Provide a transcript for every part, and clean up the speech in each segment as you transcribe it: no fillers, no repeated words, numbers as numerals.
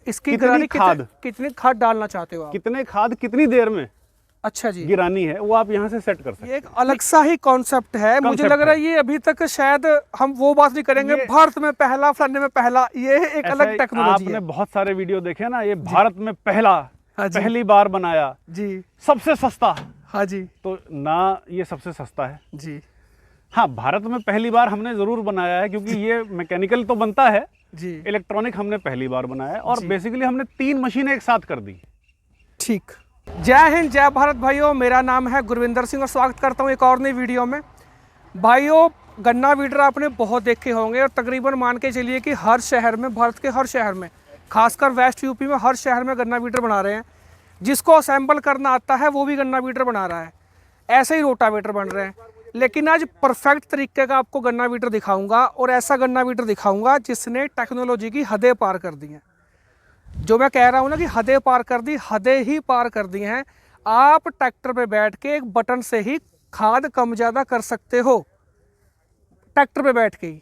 इसकी गरारी कितनी खाद डालना चाहते हो आप? कितने खाद कितनी देर में अच्छा जी, गिरानी है, वो आप यहाँ से सेट कर सकते हैं। ये एक अलग सा ही कॉन्सेप्ट है। मुझे लग रहा है ये अभी तक शायद हम वो बात नहीं करेंगे भारत में पहला, फलाने में पहला, ये एक अलग टेक्नोलॉजी है। आपने बहुत सारे वीडियो देखे ना, ये भारत में पहला, पहली बार बनाया जी, सबसे सस्ता। हाँ जी, तो ना ये सबसे सस्ता है जी, हाँ, भारत में पहली बार हमने जरूर बनाया है, क्योंकि ये मैकेनिकल तो बनता है जी, इलेक्ट्रॉनिक हमने पहली बार बनाया है, और बेसिकली हमने 3 मशीनें एक साथ कर दी। ठीक। जय हिंद, जय भारत भाइयों, मेरा नाम है गुरविंदर सिंह और स्वागत करता हूं एक और नई वीडियो में। भाइयों, गन्ना वीडर आपने बहुत देखे होंगे और तकरीबन मान के चलिए कि हर शहर में, भारत के हर शहर में, खासकर वेस्ट यूपी में हर शहर में गन्ना वीडर बना रहे हैं। जिसको असेंबल करना आता है वो भी गन्ना वीडर बना रहा है, ऐसे ही रोटावेटर बन रहे हैं। लेकिन आज परफेक्ट तरीके का आपको गन्ना वीडर दिखाऊंगा, और ऐसा गन्ना वीडर दिखाऊंगा जिसने टेक्नोलॉजी की हदें पार कर दी हैं। जो मैं कह रहा हूँ ना कि हदें पार कर दी, हदें ही पार कर दी हैं। आप ट्रैक्टर पे बैठ के एक बटन से ही खाद कम ज़्यादा कर सकते हो, ट्रैक्टर पे बैठ के ही।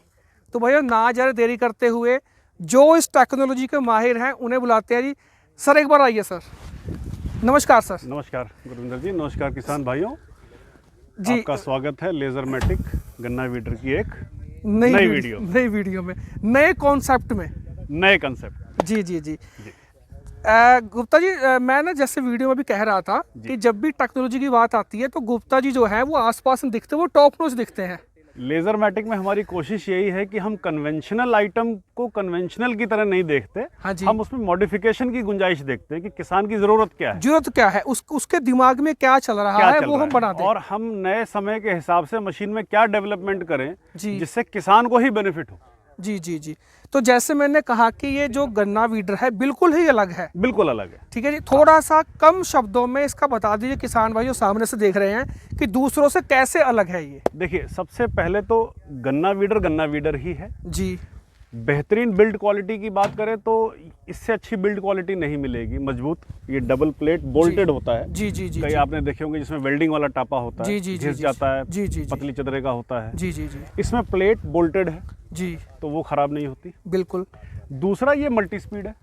तो भैया ना ज़्यादा देरी करते हुए जो इस टेक्नोलॉजी के माहिर हैं उन्हें बुलाते हैं जी। सर एक बार आइए सर। नमस्कार सर। नमस्कार गुरविंदर जी, नमस्कार किसान भाइयों जी, आपका स्वागत है लेजरमेटिक गन्ना वीडर की एक नई वीडियो में, नए कॉन्सेप्ट में, नए कंसेप्ट। जी जी जी, गुप्ता जी, मैं ना जैसे वीडियो में भी कह रहा था कि जब भी टेक्नोलॉजी की बात आती है तो गुप्ता जी जो है वो आसपास में दिखते, वो टॉप नॉच दिखते हैं। लेजरमेटिक में हमारी कोशिश यही है कि हम कन्वेंशनल आइटम को कन्वेंशनल की तरह नहीं देखते। हाँ जी, हम उसमें मॉडिफिकेशन की गुंजाइश देखते हैं कि किसान की जरूरत क्या है, उसके दिमाग में क्या चल रहा है, वो हम बना दें, और हम नए समय के हिसाब से मशीन में क्या डेवलपमेंट करें जिससे किसान को ही बेनिफिट हो। जी जी जी। तो जैसे मैंने कहा कि ये जो गन्ना वीडर है बिल्कुल ही अलग है, बिल्कुल अलग है। ठीक है जी, थोड़ा सा कम शब्दों में इसका बता दीजिए, किसान भाई जो सामने से देख रहे हैं, कि दूसरों से कैसे अलग है ये। देखिए, सबसे पहले तो गन्ना वीडर ही है जी। बेहतरीन बिल्ड क्वालिटी की बात करें तो इससे अच्छी बिल्ड क्वालिटी नहीं मिलेगी। मजबूत, ये डबल प्लेट बोल्टेड होता है। जी जी जी, कई आपने देखे होंगे जिसमें वेल्डिंग वाला टापा होता है, घिस जाता है, जी जी, पतली चदरे का होता है। जी जी जी, इसमें प्लेट बोल्टेड है जी, तो वो खराब नहीं होती। बिल्कुल। दूसरा, ये मल्टी स्पीड है।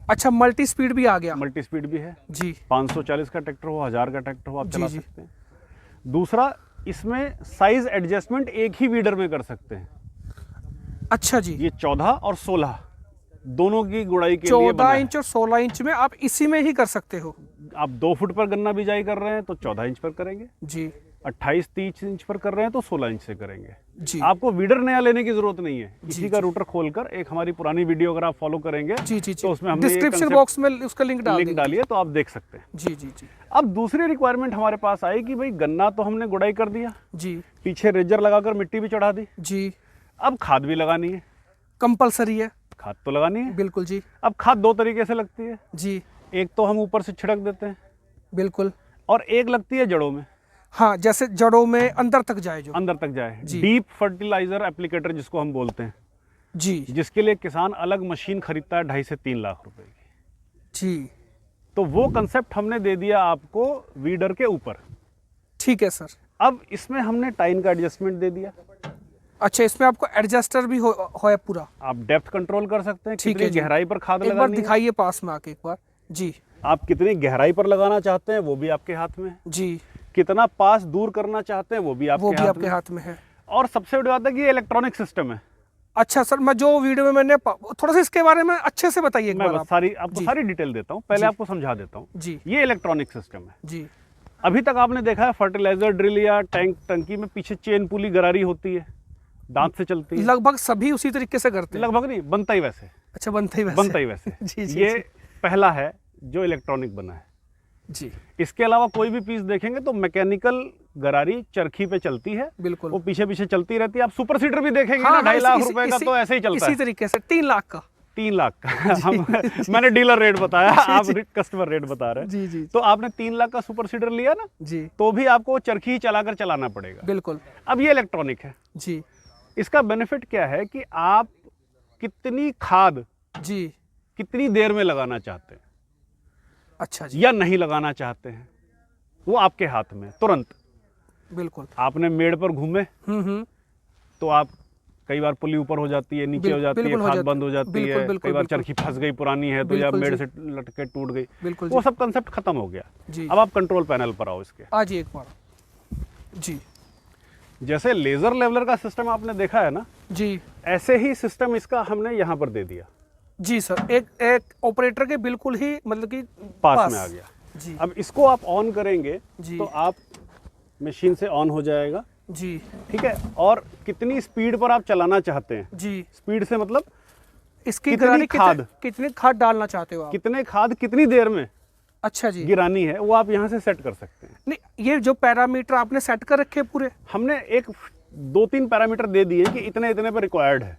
अच्छा, मल्टी स्पीड भी आ गया। मल्टी स्पीड भी है जी। 540 का ट्रैक्टर हो, 1000 का ट्रैक्टर हो, आप चला सकते हैं। दूसरा, इसमें साइज एडजस्टमेंट एक ही वीडर में कर सकते हैं। अच्छा जी। ये 14 और 16 दोनों की गुड़ाई के लिए 14 इंच और 16 इंच में आप इसी में ही कर सकते हो। आप 2 फुट पर गन्ना बिजाई कर रहे हैं तो 14 इंच पर करेंगे जी। 28-30 इंच पर कर रहे हैं तो 16 इंच से करेंगे जी। आपको वीडर नया लेने की जरूरत नहीं है। इसी का रूटर खोलकर एक हमारी पुरानी वीडियो अगर आप फॉलो करेंगे जी जी, तो उसमें हमने डिस्क्रिप्शन बॉक्स में उसका लिंक डालिए तो आप देख सकते हैं। जी जी जी। अब दूसरी रिक्वायरमेंट हमारे पास आई कि भाई गन्ना तो हमने गुड़ाई कर दिया जी, पीछे रेजर लगाकर मिट्टी भी चढ़ा दी जी, अब खाद भी लगानी है। कंपलसरी है, खाद तो लगानी है, बिल्कुल जी। अब खाद 2 तरीके से लगती है जी, एक तो हम ऊपर से छिड़क देते हैं, बिल्कुल, और एक लगती है जड़ों में। हाँ, जैसे जड़ों में अंदर तक जाए, जो अंदर तक जाए, डीप फर्टिलाइजर एप्लीकेटर जिसको हम बोलते हैं जी, जिसके लिए किसान अलग मशीन खरीदता है 2.5 से 3 लाख रुपए की। जी, तो वो कंसेप्ट हमने दे दिया आपको वीडर के ऊपर। ठीक है सर। अब इसमें हमने टाइम का एडजस्टमेंट दे दिया। अच्छा, इसमें आपको एडजस्टर भी हो पूरा, आप डेप्थ कंट्रोल कर सकते हैं, ठीक कितनी है गहराई पर खाद एक लगानी बार है, दिखाइए पास में आके एक बार। जी, आप कितनी गहराई पर लगाना चाहते हैं वो भी आपके हाथ में है, जी, कितना पास दूर करना चाहते हैं वो भी आपके हाथ में है। और सबसे बड़ी बात है कि ये इलेक्ट्रॉनिक सिस्टम है। अच्छा सर, मैं जो वीडियो में मैंने थोड़ा सा इसके बारे में अच्छे से बताइए। मैं आपको सारी डिटेल देता हूँ, पहले आपको समझा देता हूँ। जी, ये इलेक्ट्रॉनिक सिस्टम है। जी, अभी तक आपने देखा है फर्टिलाइजर ड्रिल या टंकी में पीछे चेन पुली गरारी होती है, दांत से चलती है। लगभग सभी उसी तरीके से करते हैं। लगभग नहीं, बनता ही वैसे। अच्छा, बनता ही वैसे। जी, जी, ये पहला है जो इलेक्ट्रॉनिक बना है। जी, इसके अलावा कोई भी पीस देखेंगे तो मैकेनिकल गरारी चरखी पे चलती है, बिल्कुल, वो पीछे पीछे चलती रहती है। आप सुपर सीडर भी देखेंगे हाँ, ना, 2.5 लाख रुपए का तो ऐसे ही चलता है, इसी तरीके से 3 लाख का। 3 लाख का मैंने डीलर रेट बताया, आप कस्टमर रेट बता रहे हैं। जी जी, तो आपने 3 लाख का सुपर सीडर लिया ना जी, तो भी आपको चरखी ही चलाकर चलाना पड़ेगा। बिल्कुल। अब ये इलेक्ट्रॉनिक है जी, इसका बेनिफिट क्या है कि आप कितनी खाद जी, कितनी देर में लगाना चाहते हैं, अच्छा जी, या नहीं लगाना चाहते हैं, वो आपके हाथ में तुरंत। बिल्कुल। आपने मेड़ पर घूमे तो आप कई बार पुली ऊपर हो जाती है, नीचे हो जाती है, बिल्कुल हो खाद जाती बंद हो जाती बिल्कुल, है, बिल्कुल, कई बार बिल्कुल। चरखी फंस गई पुरानी है तो या बिल्कुल मेड़ जी। से लटके टूट गई, बिल्कुल वो जी। सब कंसेप्ट खत्म हो गया। जी। अब आप कंट्रोल पैनल पर आओ इसके। आज एक बार जी जैसे लेजर लेवलर का सिस्टम आपने देखा है ना, जी ऐसे ही सिस्टम इसका हमने यहाँ पर दे दिया, जी सर, एक ऑपरेटर के बिल्कुल ही मतलब कि पास में आ गया। जी अब इसको आप ऑन करेंगे जी। तो आप मशीन से ऑन हो जाएगा, जी ठीक है। और कितनी स्पीड पर आप चलाना चाहते हैं, जी। स्पीड से मतलब इसकी कितनी गिरानी खाद? कितनी खाद डालना चाहते हो आप? कितने खाद कितनी देर में अच्छा जी। गिरानी है, वो आप यहाँ से सेट कर सकते हैं। नहीं, ये जो पैरामीटर आपने सेट कर रखे हैं पूरे? हमने एक 2-3 पैरामीटर दे दिए कि इतने इतने पर रिक्वायर्ड है।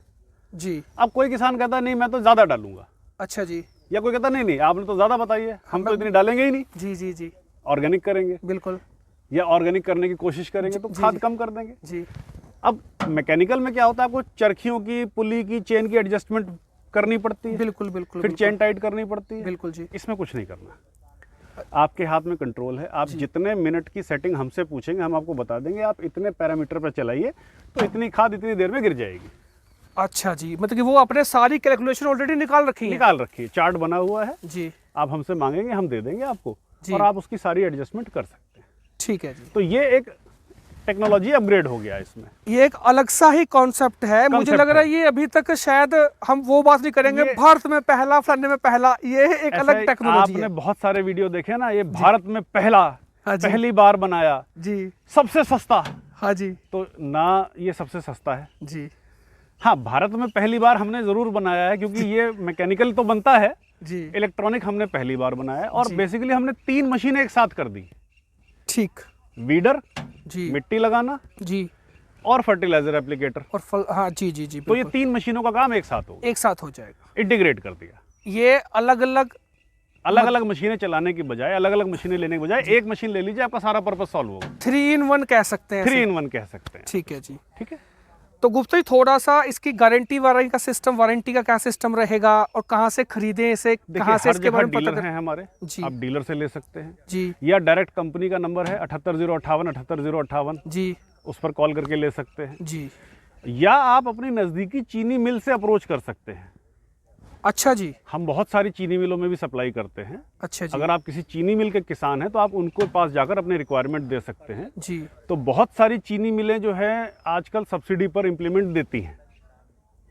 जी। अब कोई किसान कहता नहीं मैं तो ज़्यादा डालूंगा, अच्छा जी। या कोई कहता नहीं नहीं आपने तो ज़्यादा बताई है, हम तो इतनी डालेंगे ही नहीं, जी जी जी ऑर्गेनिक करेंगे, बिल्कुल या ऑर्गेनिक करने की कोशिश करेंगे तो जी, खाद जी। कम कर देंगे। जी। अब मैकेनिकल में क्या होता है, आपको चरखियों की, पुली की, चेन की एडजस्टमेंट करनी पड़ती है, बिल्कुल बिल्कुल फिर बिल्कुल, चेन टाइट करनी पड़ती है। बिल्कुल जी। इसमें कुछ नहीं करना, आपके हाथ में कंट्रोल है। आप जितने मिनट की सेटिंग हमसे पूछेंगे हम आपको बता देंगे, आप इतने पैरामीटर पर चलाइए तो इतनी खाद इतनी देर में गिर जाएगी। अच्छा जी, मतलब कि वो अपने सारी कैलकुलेशन ऑलरेडी निकाल रखी है? निकाल रखी है, चार्ट बना हुआ है जी। आप हमसे मांगेंगे हम दे देंगे आपको, जी। और आप उसकी सारी एडजस्टमेंट कर सकते हैं। ठीक है जी। तो ये एक टेक्नोलॉजी अपग्रेड हो गया इसमें। ये एक अलग सा ही कॉन्सेप्ट है, मुझे लग रहा है ये अभी तक शायद हम वो बात नहीं करेंगे भारत में पहला, फलाने में पहला, ये एक अलग टेक्नोलॉजी है। आपने बहुत सारे वीडियो देखे ना, ये भारत में पहला, हाँ जी। पहली बार बनाया जी। सबसे सस्ता, हाँ जी। तो ना ये सबसे सस्ता है। जी हाँ, भारत में पहली बार हमने जरूर बनाया है, क्योंकि ये मैकेनिकल तो बनता है, जी। इलेक्ट्रॉनिक हमने पहली बार बनाया है। और जी। बेसिकली हमने 3 मशीनें एक साथ कर दी, ठीक। वीडर, जी। मिट्टी लगाना जी। और फर्टिलाइजर एप्लीकेटर। और फल, हाँ जी जी जी, तो ये बिल्कुल। 3 मशीनों का काम एक साथ हो, एक साथ हो जाएगा, इंटीग्रेट कर दिया। ये अलग अलग मशीनें चलाने की बजाय, अलग अलग मशीनें लेने की बजाय एक मशीन ले लीजिए, आपका सारा पर्पस सॉल्व होगा। 3 in 1 कह सकते हैं 3 in 1 कह सकते हैं। ठीक है जी। ठीक है। तो गुप्ता जी थोड़ा सा इसकी गारंटी वारंटी का सिस्टम, वारंटी का क्या सिस्टम रहेगा और कहाँ से खरीदें इसे, कहाँ से हर इसके बारे में डीलर पता हैं हमारे, जी। आप डीलर से ले सकते हैं जी या डायरेक्ट कंपनी का नंबर है 78058 78058, जी उस पर कॉल करके ले सकते हैं, जी। या आप अपनी नज़दीकी चीनी मिल से अप्रोच कर सकते हैं। अच्छा जी। हम बहुत सारी चीनी मिलों में भी सप्लाई करते हैं। अच्छा जी। अगर आप किसी चीनी मिल के किसान हैं तो आप उनको पास जाकर अपने रिक्वायरमेंट दे सकते हैं। जी। तो बहुत सारी चीनी मिलें जो है आजकल सब्सिडी पर इम्प्लीमेंट देती हैं,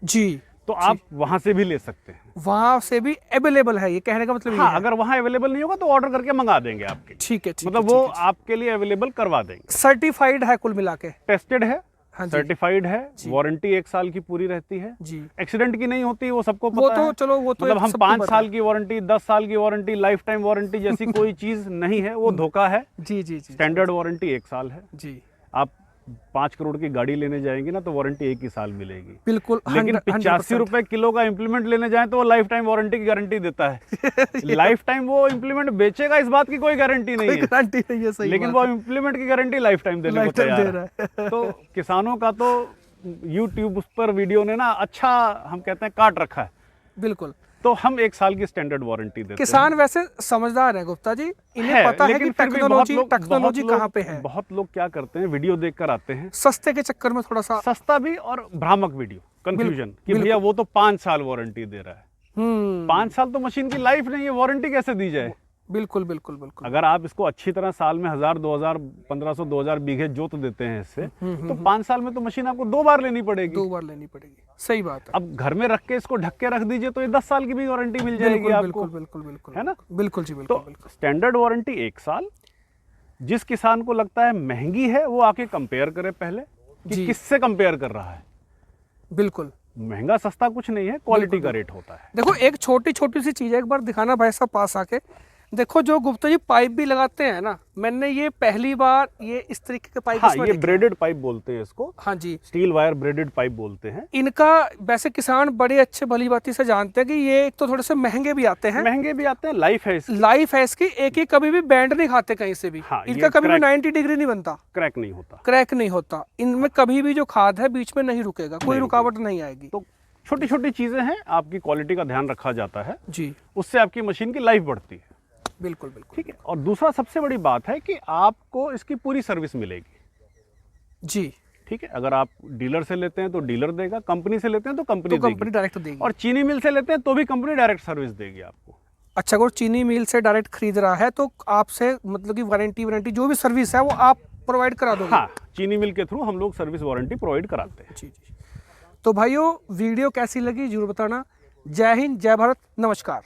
जी। तो आप वहां से भी ले सकते हैं। वहां से भी अवेलेबल है, ये कहने का मतलब हाँ, ये है। अगर वहां अवेलेबल नहीं होगा तो ऑर्डर करके मंगा देंगे आपके, ठीक है, ठीक मतलब है, वो ठीक है। आपके लिए अवेलेबल करवा देंगे। सर्टिफाइड है कुल मिला के? टेस्टेड है, हाँ जी। सर्टिफाइड है, जी। वारंटी 1 साल की पूरी रहती है। जी। एक्सीडेंट की नहीं होती, वो सबको वो पता तो है। चलो, वो तो मतलब हम सबको 5 पता साल की वारंटी, 10 साल की वारंटी, लाइफ टाइम वारंटी जैसी कोई चीज नहीं है, वो धोखा है। जी जी जी। स्टैंडर्ड वारंटी 1 साल है। जी। आप 5 करोड़ की गाड़ी लेने जाएंगे ना तो वारंटी 1 ही साल मिलेगी। बिल्कुल। लेकिन 85 रुपए किलो का इम्प्लीमेंट लेने जाए तो वो लाइफ टाइम वारंटी की गारंटी देता है। लाइफ टाइम वो इम्प्लीमेंट बेचेगा, इस बात की कोई गारंटी नहीं है, गारंटी नहीं है, सही लेकिन बात वो इम्प्लीमेंट की गारंटी लाइफ टाइम देने को Lifetime तैयार दे है। तो किसानों का तो यूट्यूब पर वीडियो ने ना अच्छा, हम कहते हैं, काट रखा है। बिल्कुल। तो हम 1 साल की स्टैंडर्ड वारंटी देते हैं। किसान वैसे समझदार है गुप्ता जी, इन्हें पता है कि लेकिन फिर भी बहुत टेक्नोलॉजी लोग कहाँ पे है। बहुत लोग क्या करते हैं, वीडियो देखकर आते हैं, सस्ते के चक्कर में थोड़ा सा सस्ता भी और भ्रामक वीडियो, कंफ्यूजन कि भैया वो तो 5 साल वारंटी दे रहा है। 5 साल तो मशीन की लाइफ नहीं है, वारंटी कैसे दी जाए? बिल्कुल बिल्कुल बिल्कुल। अगर आप इसको अच्छी तरह साल में 1000, 2000, 1500, 2000 बीघे जोत देते हैं इससे, तो 5 साल में तो मशीन आपको 2 बार लेनी पड़ेगी। 2 बार लेनी पड़ेगी, सही बात है। अब घर में रख के इसको ढक के रख दीजिए तो ये 10 साल की भी वारंटी मिल जाएगी आपको। बिल्कुल बिल्कुल बिल्कुल, है ना? बिल्कुल जी, बिल्कुल बिल्कुल। स्टैंडर्ड वारंटी 1 साल। जिस किसान को लगता है महंगी है वो आके कंपेयर करे पहले कि किससे कंपेयर कर रहा है। बिल्कुल। महंगा सस्ता कुछ नहीं है, क्वालिटी का रेट होता है। देखो एक छोटी छोटी सी चीज है, एक बार दिखाना भाई साहब पास आके। देखो जो गुप्ता जी पाइप भी लगाते हैं ना, मैंने ये पहली बार ये इस तरीके के पाइप हाँ, इसमें ये देखे। ब्रेडेड पाइप बोलते हैं इसको। हाँ जी। स्टील वायर ब्रेडेड पाइप बोलते हैं। इनका वैसे किसान बड़े अच्छे भली बाती से जानते हैं कि ये एक तो थोड़े से महंगे भी आते हैं, महंगे भी आते हैं, लाइफ है इसकी। लाइफ है इसकी, एक ही कभी भी बैंड नहीं खाते कहीं से भी। हाँ, इनका कभी भी 90 डिग्री नहीं बनता, क्रैक नहीं होता, क्रैक नहीं होता। इनमें कभी भी जो खाद है बीच में नहीं रुकेगा, कोई रुकावट नहीं आएगी। तो छोटी छोटी चीजें हैं, आपकी क्वालिटी का ध्यान रखा जाता है जी, उससे आपकी मशीन की लाइफ बढ़ती है। बिल्कुल बिल्कुल। ठीक है। और दूसरा सबसे बड़ी बात है कि आपको इसकी पूरी सर्विस मिलेगी। जी, ठीक है, अगर आप डीलर से लेते हैं तो डीलर देगा, कंपनी से लेते हैं तो कंपनी कंपनी देगी, डायरेक्ट देगी। और चीनी मिल से लेते हैं तो भी कंपनी डायरेक्ट सर्विस देगी आपको। अच्छा, अगर चीनी मिल से डायरेक्ट खरीद रहा है तो आपसे मतलब कि वारंटी जो भी सर्विस है वो आप प्रोवाइड करा दोगे? हाँ, चीनी मिल के थ्रू हम लोग सर्विस वारंटी प्रोवाइड कराते हैं। जी जी। तो भाइयों, वीडियो कैसी लगी जरूर बताना। जय हिंद, जय भारत, नमस्कार।